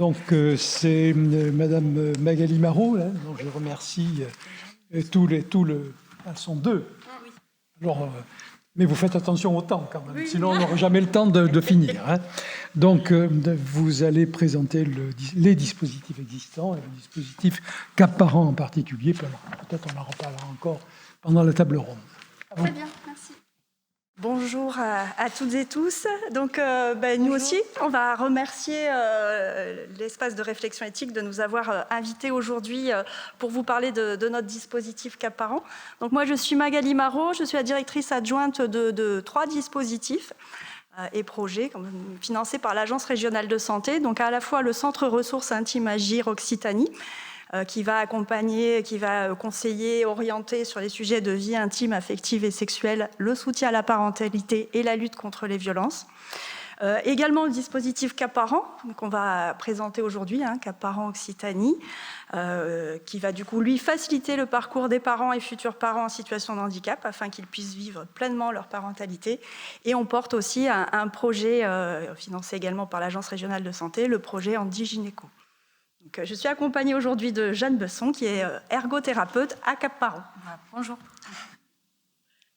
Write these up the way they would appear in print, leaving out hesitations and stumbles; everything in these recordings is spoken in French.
Donc, c'est Madame Magali Marot, hein, dont je remercie Elles sont deux. Oui. Alors, mais vous faites attention au temps quand même, oui. Sinon on n'aura jamais le temps de finir. Hein. Donc, vous allez présenter les dispositifs existants, et le dispositif Cap Parents en particulier. Peut-être on en reparlera encore pendant la table ronde. Très bien, merci. Bonjour à toutes et tous. Donc, nous aussi, on va remercier l'espace de réflexion éthique de nous avoir invités aujourd'hui pour vous parler de notre dispositif Cap Parents. Donc, moi, je suis Magali Marot, je suis la directrice adjointe de 3 dispositifs et projets financés par l'Agence régionale de santé. Donc, à la fois le Centre ressources intimes Agir Occitanie, qui va accompagner, qui va conseiller, orienter sur les sujets de vie intime, affective et sexuelle, le soutien à la parentalité et la lutte contre les violences. Également le dispositif Cap Parents, qu'on va présenter aujourd'hui, Cap Parents Occitanie, qui va du coup lui faciliter le parcours des parents et futurs parents en situation de handicap afin qu'ils puissent vivre pleinement leur parentalité. Et on porte aussi un projet financé également par l'Agence régionale de santé, le projet Handigynéco. Donc, je suis accompagnée aujourd'hui de Jeanne Besson, qui est ergothérapeute à Cap Parents. Voilà, bonjour.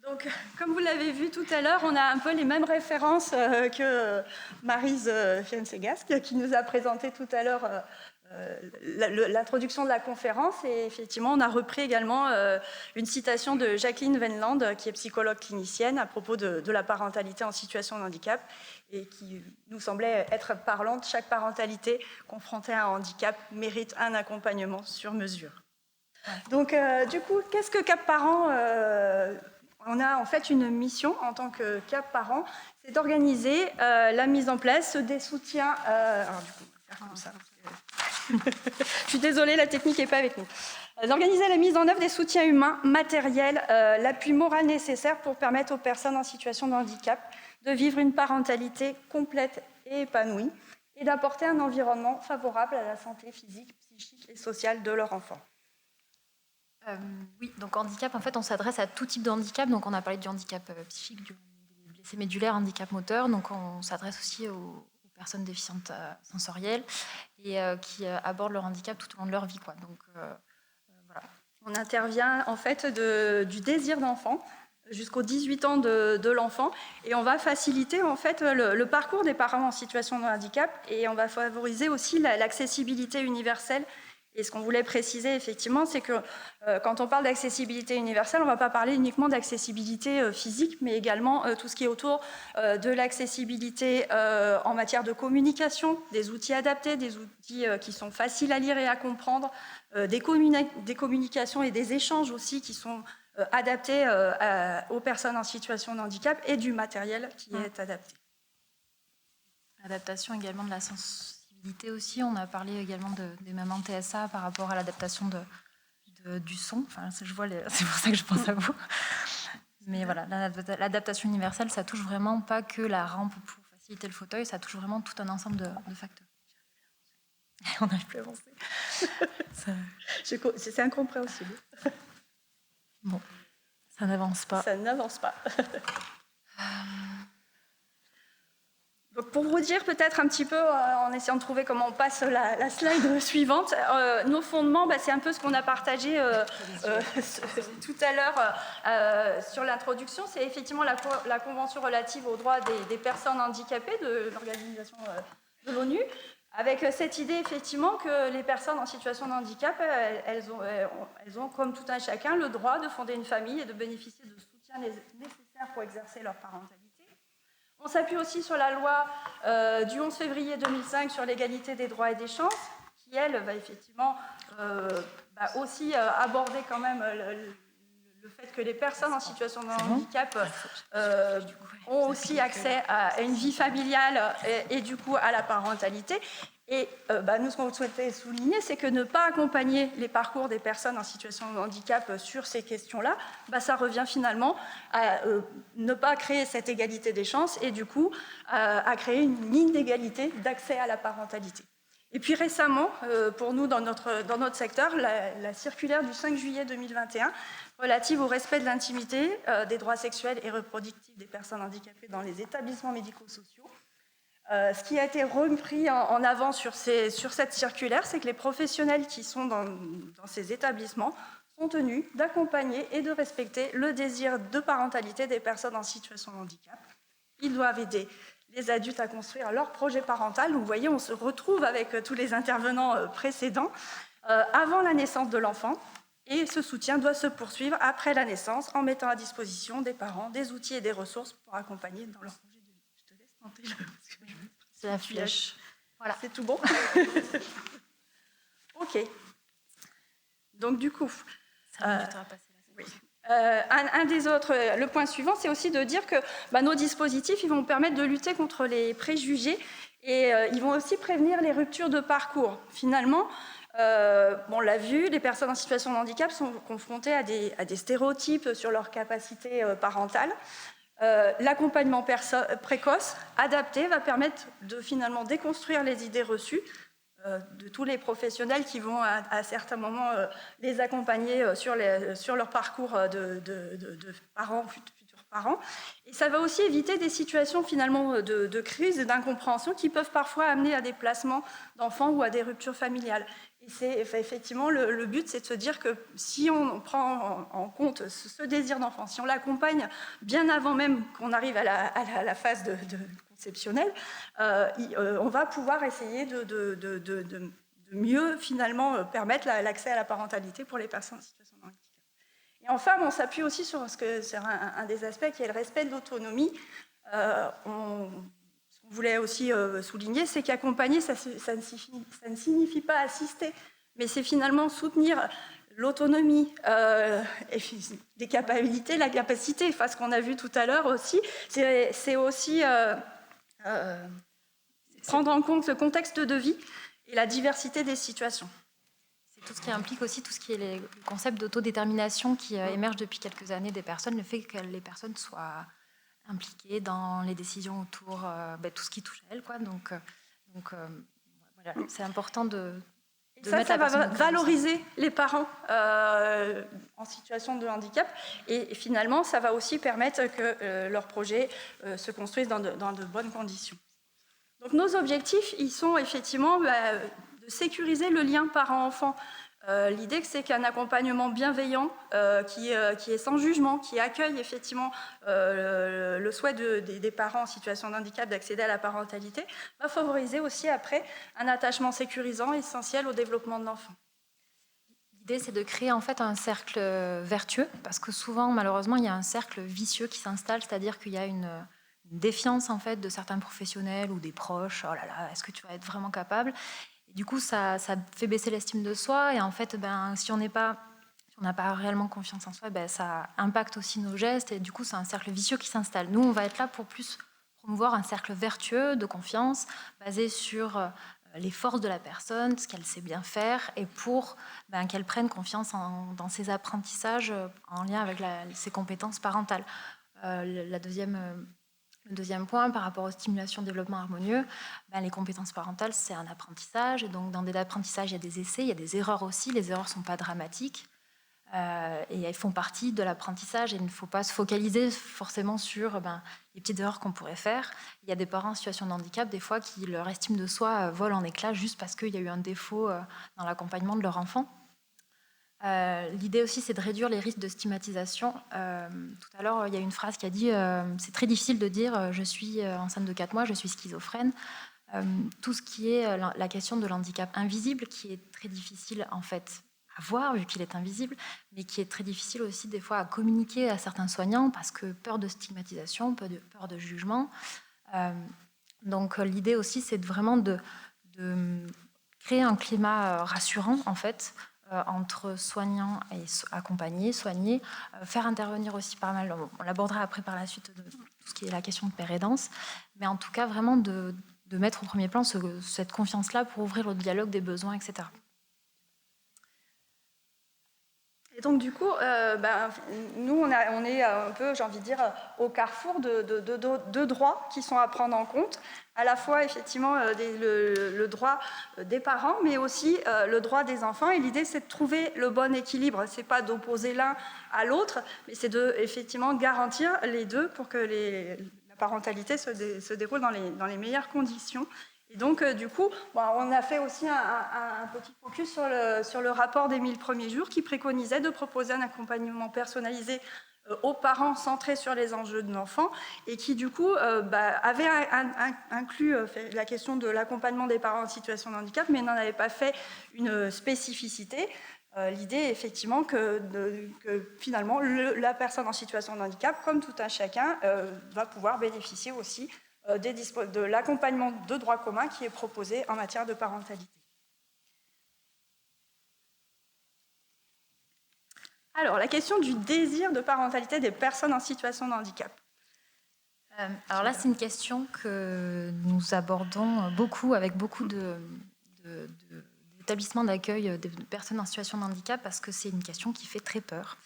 Donc, comme vous l'avez vu tout à l'heure, on a un peu les mêmes références que Maryse Fiensegasque, qui nous a présenté tout à l'heure l'introduction de la conférence. Et effectivement, on a repris également une citation de Jacqueline Venland, qui est psychologue clinicienne, à propos de la parentalité en situation de handicap, et qui nous semblait être parlante. Chaque parentalité confrontée à un handicap mérite un accompagnement sur mesure. Donc, du coup, qu'est-ce que Cap Parents On a en fait une mission en tant que Cap Parents, c'est d'organiser la mise en place des soutiens... alors, du coup, on va faire comme ça. Je suis désolée, la technique n'est pas avec nous. D'organiser la mise en œuvre des soutiens humains, matériels, l'appui moral nécessaire pour permettre aux personnes en situation de handicap de vivre une parentalité complète et épanouie et d'apporter un environnement favorable à la santé physique, psychique et sociale de leur enfant. Oui, donc handicap, en fait, on s'adresse à tout type de handicap. Donc, on a parlé du handicap psychique, du blessé médulaire, handicap moteur. Donc, on s'adresse aussi aux personnes déficientes sensorielles et qui abordent leur handicap tout au long de leur vie, quoi. Donc, voilà. On intervient, en fait, du désir d'enfant jusqu'aux 18 ans de l'enfant, et on va faciliter en fait le parcours des parents en situation de handicap, et on va favoriser aussi l'accessibilité universelle. Et ce qu'on voulait préciser effectivement, c'est que quand on parle d'accessibilité universelle, on ne va pas parler uniquement d'accessibilité physique, mais également tout ce qui est autour de l'accessibilité en matière de communication, des outils adaptés, des outils qui sont faciles à lire et à comprendre, des communications et des échanges aussi qui sont adapté aux personnes en situation de handicap, et du matériel qui est adapté. Adaptation également de la sensibilité aussi. On a parlé également des mamans TSA par rapport à l'adaptation du son. Enfin, c'est pour ça que je pense à vous. Mais voilà, l'adaptation universelle, ça touche vraiment pas que la rampe pour faciliter le fauteuil, ça touche vraiment tout un ensemble de facteurs. On n'arrive plus à avancer. C'est incompréhensible. Bon, ça n'avance pas. Ça n'avance pas. Donc pour vous dire peut-être un petit peu, en essayant de trouver comment on passe la slide suivante, nos fondements, c'est un peu ce qu'on a partagé tout à l'heure sur l'introduction. C'est effectivement la Convention relative aux droits des personnes handicapées de l'Organisation de l'ONU, avec cette idée effectivement que les personnes en situation de handicap, elles ont comme tout un chacun le droit de fonder une famille et de bénéficier de soutien nécessaires pour exercer leur parentalité. On s'appuie aussi sur la loi du 11 février 2005 sur l'égalité des droits et des chances, qui elle va effectivement aussi aborder quand même le fait que les personnes en situation de handicap ont aussi accès à une vie familiale et du coup à la parentalité. Et nous, ce qu'on souhaitait souligner, c'est que ne pas accompagner les parcours des personnes en situation de handicap sur ces questions-là, ça revient finalement à ne pas créer cette égalité des chances et du coup à créer une inégalité d'accès à la parentalité. Et puis récemment, pour nous, dans notre secteur, la circulaire du 5 juillet 2021 relative au respect de l'intimité, des droits sexuels et reproductifs des personnes handicapées dans les établissements médico-sociaux Ce qui a été repris en avant sur cette circulaire, c'est que les professionnels qui sont dans ces établissements sont tenus d'accompagner et de respecter le désir de parentalité des personnes en situation de handicap. Ils doivent aider les adultes à construire leur projet parental. Donc, vous voyez, on se retrouve avec tous les intervenants précédents avant la naissance de l'enfant. Et ce soutien doit se poursuivre après la naissance en mettant à disposition des parents des outils et des ressources pour accompagner dans leur projet de vie. Je te laisse tenter le... C'est la flèche. Voilà. C'est tout bon. OK. Donc, du coup... oui. Un des autres, le point suivant, c'est aussi de dire que nos dispositifs ils vont permettre de lutter contre les préjugés et ils vont aussi prévenir les ruptures de parcours. Finalement, on l'a vu, les personnes en situation de handicap sont confrontées à des stéréotypes sur leur capacité parentale. L'accompagnement précoce, adapté, va permettre de finalement déconstruire les idées reçues de tous les professionnels qui vont à certains moments les accompagner sur leur parcours de parents, futurs parents. Et ça va aussi éviter des situations finalement de crise et d'incompréhension qui peuvent parfois amener à des placements d'enfants ou à des ruptures familiales. Et c'est effectivement le but, c'est de se dire que si on prend en compte ce désir d'enfant, si on l'accompagne bien avant même qu'on arrive à la phase de conceptionnelle, on va pouvoir essayer de mieux finalement permettre l'accès à la parentalité pour les personnes en situation de handicap. Et enfin, on s'appuie aussi sur un des aspects qui est le respect de l'autonomie. Ce qu'on voulait aussi souligner, c'est qu'accompagner, ça ne signifie pas assister, mais c'est finalement soutenir l'autonomie, les capacités, la capacité. Enfin, ce qu'on a vu tout à l'heure aussi, c'est aussi prendre en compte le contexte de vie et la diversité des situations. C'est tout ce qui implique aussi tout ce qui est le concept d'autodétermination qui émerge depuis quelques années des personnes, le fait que les personnes soient impliquées dans les décisions autour tout ce qui touche à elles, quoi. Donc voilà, c'est important de ça va valoriser les parents en situation de handicap et finalement ça va aussi permettre que leurs projets se construisent dans de bonnes conditions. Donc nos objectifs, ils sont effectivement de sécuriser le lien parent-enfant. L'idée, c'est qu'un accompagnement bienveillant, qui est sans jugement, qui accueille effectivement le souhait des parents en situation de handicap d'accéder à la parentalité, va favoriser aussi après un attachement sécurisant essentiel au développement de l'enfant. L'idée, c'est de créer en fait un cercle vertueux, parce que souvent, malheureusement, il y a un cercle vicieux qui s'installe, c'est-à-dire qu'il y a une défiance en fait de certains professionnels ou des proches. Oh là là, est-ce que tu vas être vraiment capable ? Et du coup, ça fait baisser l'estime de soi. Et en fait, si on n'a pas réellement confiance en soi, ça impacte aussi nos gestes. Et du coup, c'est un cercle vicieux qui s'installe. Nous, on va être là pour plus promouvoir un cercle vertueux de confiance, basé sur les forces de la personne, ce qu'elle sait bien faire, et pour qu'elle prenne confiance dans ses apprentissages en lien avec ses compétences parentales. Le deuxième point, par rapport aux stimulations de développement harmonieux, les compétences parentales, c'est un apprentissage. Et donc, dans des apprentissages, il y a des essais, il y a des erreurs aussi. Les erreurs ne sont pas dramatiques. Et elles font partie de l'apprentissage. Et il ne faut pas se focaliser forcément sur les petites erreurs qu'on pourrait faire. Il y a des parents en situation de handicap, des fois, qui leur estime de soi vole en éclats juste parce qu'il y a eu un défaut dans l'accompagnement de leur enfant. L'idée aussi, c'est de réduire les risques de stigmatisation. Tout à l'heure, il y a une phrase qui a dit c'est très difficile de dire je suis enceinte de 4 mois, je suis schizophrène. Tout ce qui est la question de l'handicap invisible, qui est très difficile en fait à voir vu qu'il est invisible, mais qui est très difficile aussi des fois à communiquer à certains soignants parce que peur de stigmatisation, peur de jugement. Donc l'idée aussi, c'est vraiment de créer un climat rassurant en fait. Entre soignants et accompagnés, soignés, faire intervenir aussi pas mal, on l'abordera après par la suite, de tout ce qui est la question de père aidance, mais en tout cas vraiment de mettre au premier plan cette confiance-là pour ouvrir le dialogue des besoins, etc. Et donc du coup, nous on est un peu, j'ai envie de dire, au carrefour de droits qui sont à prendre en compte, à la fois effectivement le droit des parents, mais aussi le droit des enfants. Et l'idée, c'est de trouver le bon équilibre. C'est pas d'opposer l'un à l'autre, mais c'est de effectivement garantir les deux pour que la parentalité se déroule dans les meilleures conditions. Et donc, du coup, on a fait aussi un petit focus sur le rapport des 1000 premiers jours qui préconisait de proposer un accompagnement personnalisé aux parents centrés sur les enjeux de l'enfant et qui, du coup, avait inclus la question de l'accompagnement des parents en situation de handicap, mais n'en avait pas fait une spécificité. L'idée, effectivement, que finalement, la personne en situation de handicap, comme tout un chacun, va pouvoir bénéficier aussi de l'accompagnement de droit commun qui est proposé en matière de parentalité. Alors, la question du désir de parentalité des personnes en situation de handicap. Alors là, c'est une question que nous abordons beaucoup avec beaucoup d'établissements d'accueil de personnes en situation de handicap parce que c'est une question qui fait très peur.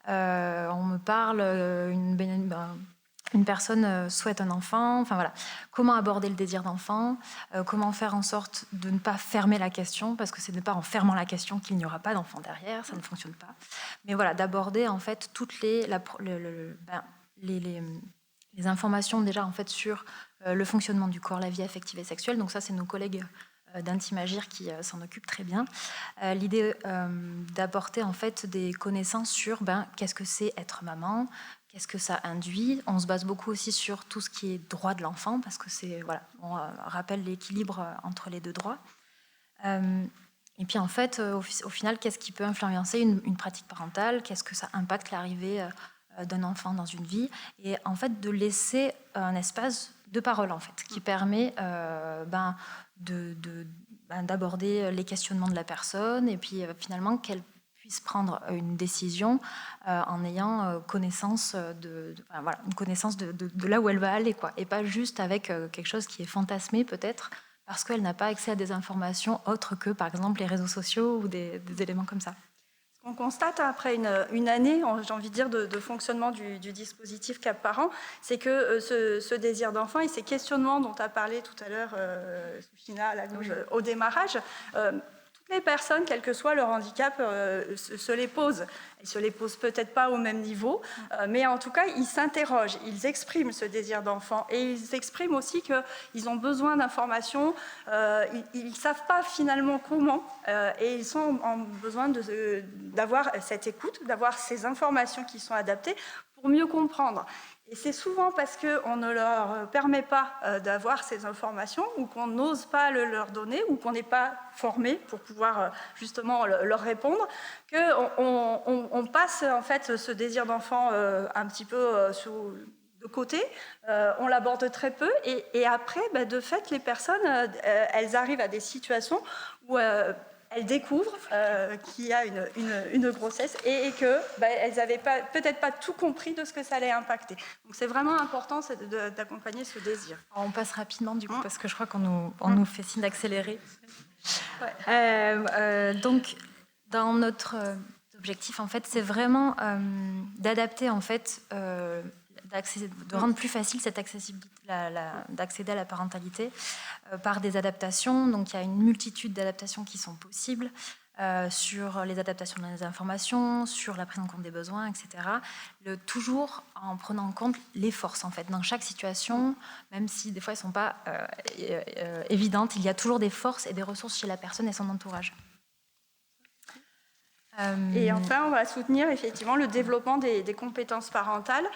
On me parle, une personne souhaite un enfant, enfin voilà. Comment aborder le désir d'enfant, comment faire en sorte de ne pas fermer la question, parce que c'est pas en fermant la question qu'il n'y aura pas d'enfant derrière, ça ne fonctionne pas. Mais voilà, d'aborder en fait toutes les informations déjà en fait sur le fonctionnement du corps, la vie affective et sexuelle. Donc ça, c'est nos collègues d'Intimagir qui s'en occupent très bien. L'idée d'apporter en fait des connaissances sur qu'est-ce que c'est être maman. Qu'est-ce que ça induit? On se base beaucoup aussi sur tout ce qui est droit de l'enfant, parce que on rappelle l'équilibre entre les deux droits. Et puis en fait, au final, qu'est-ce qui peut influencer une pratique parentale? Qu'est-ce que ça impacte l'arrivée d'un enfant dans une vie? Et en fait, de laisser un espace de parole, en fait, qui permet d'aborder les questionnements de la personne, et puis finalement qu'elle prendre une décision en ayant connaissance une connaissance de là où elle va aller, quoi, et pas juste avec quelque chose qui est fantasmé peut-être parce qu'elle n'a pas accès à des informations autres que par exemple les réseaux sociaux ou des éléments comme ça. Ce qu'on constate après une année, j'ai envie de dire, de fonctionnement du dispositif Cap Parents, c'est que ce désir d'enfant et ces questionnements dont a parlé tout à l'heure Sophina à la gauche au démarrage, les personnes, quel que soit leur handicap, se les posent. Ils ne se les posent peut-être pas au même niveau, mais en tout cas, ils s'interrogent, ils expriment ce désir d'enfant et ils expriment aussi qu'ils ont besoin d'informations, ils ne savent pas finalement comment et ils sont en besoin d'avoir cette écoute, d'avoir ces informations qui sont adaptées pour mieux comprendre. Et c'est souvent parce qu'on ne leur permet pas d'avoir ces informations ou qu'on n'ose pas le leur donner ou qu'on n'est pas formé pour pouvoir justement leur répondre qu'on passe en fait ce désir d'enfant un petit peu de côté, on l'aborde très peu et après, de fait, les personnes, elles arrivent à des situations où elles découvrent qu'il y a une grossesse et qu'elles n'avaient peut-être pas tout compris de ce que ça allait impacter. Donc c'est vraiment important d'accompagner ce désir. On passe rapidement du coup parce que je crois qu'on nous fait signe d'accélérer. Ouais. Donc dans notre objectif en fait, c'est vraiment d'adapter en fait, de rendre plus facile cette accessibilité, d'accéder à la parentalité par des adaptations. Donc il y a une multitude d'adaptations qui sont possibles sur les adaptations des informations, sur la prise en compte des besoins, etc. Toujours en prenant en compte les forces en fait. Dans chaque situation, même si des fois elles ne sont pas évidentes, il y a toujours des forces et des ressources chez la personne et son entourage. Et enfin, on va soutenir effectivement le développement des compétences parentales.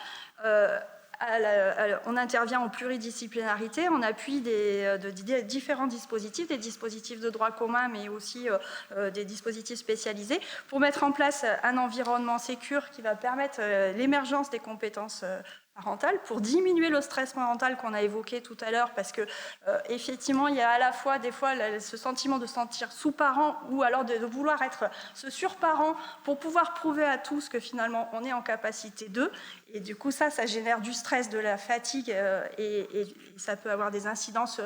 On intervient en pluridisciplinarité, en appui de différents dispositifs, des dispositifs de droit commun, mais aussi des dispositifs spécialisés, pour mettre en place un environnement sécure qui va permettre l'émergence des compétences parentale, pour diminuer le stress parental qu'on a évoqué tout à l'heure, parce que effectivement, il y a à la fois des fois ce sentiment de se sentir sous-parent ou alors de vouloir être ce sur-parent pour pouvoir prouver à tous que finalement on est en capacité d'eux. Et du coup, ça génère du stress, de la fatigue et ça peut avoir des incidences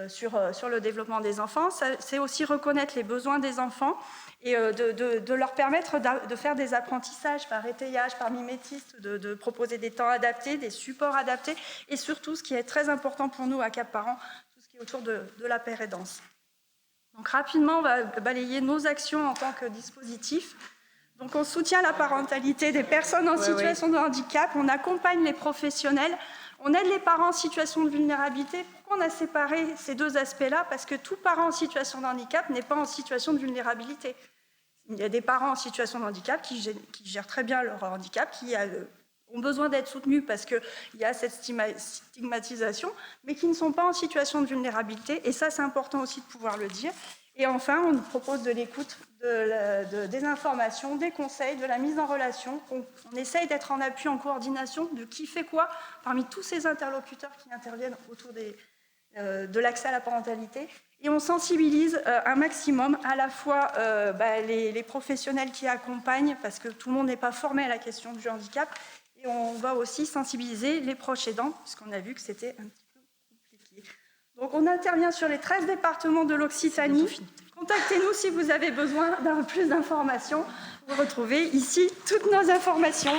sur le développement des enfants. C'est aussi reconnaître les besoins des enfants et de leur permettre de faire des apprentissages par étayage, par mimétisme, de proposer des temps adaptés, des supports adaptés, et surtout, ce qui est très important pour nous à Cap Parents, tout ce qui est autour de la pérédance. Donc rapidement, on va balayer nos actions en tant que dispositif. Donc on soutient la parentalité des personnes en situation de handicap, on accompagne les professionnels, On aide les parents en situation de vulnérabilité. Pourquoi on a séparé ces deux aspects-là? Parce que tout parent en situation de handicap n'est pas en situation de vulnérabilité. Il y a des parents en situation de handicap qui gèrent très bien leur handicap, qui ont besoin d'être soutenus parce qu'il y a cette stigmatisation, mais qui ne sont pas en situation de vulnérabilité. Et ça, c'est important aussi de pouvoir le dire. Et enfin, on nous propose de l'écoute, des informations, des conseils, de la mise en relation. On essaye d'être en appui, en coordination de qui fait quoi parmi tous ces interlocuteurs qui interviennent autour de l'accès à la parentalité. Et on sensibilise un maximum à la fois les professionnels qui accompagnent, parce que tout le monde n'est pas formé à la question du handicap, et on va aussi sensibiliser les proches aidants, puisqu'on a vu que c'était un petit peu compliqué. Donc on intervient sur les 13 départements de l'Occitanie. Contactez-nous si vous avez besoin d'un plus d'informations. Vous retrouvez ici toutes nos informations.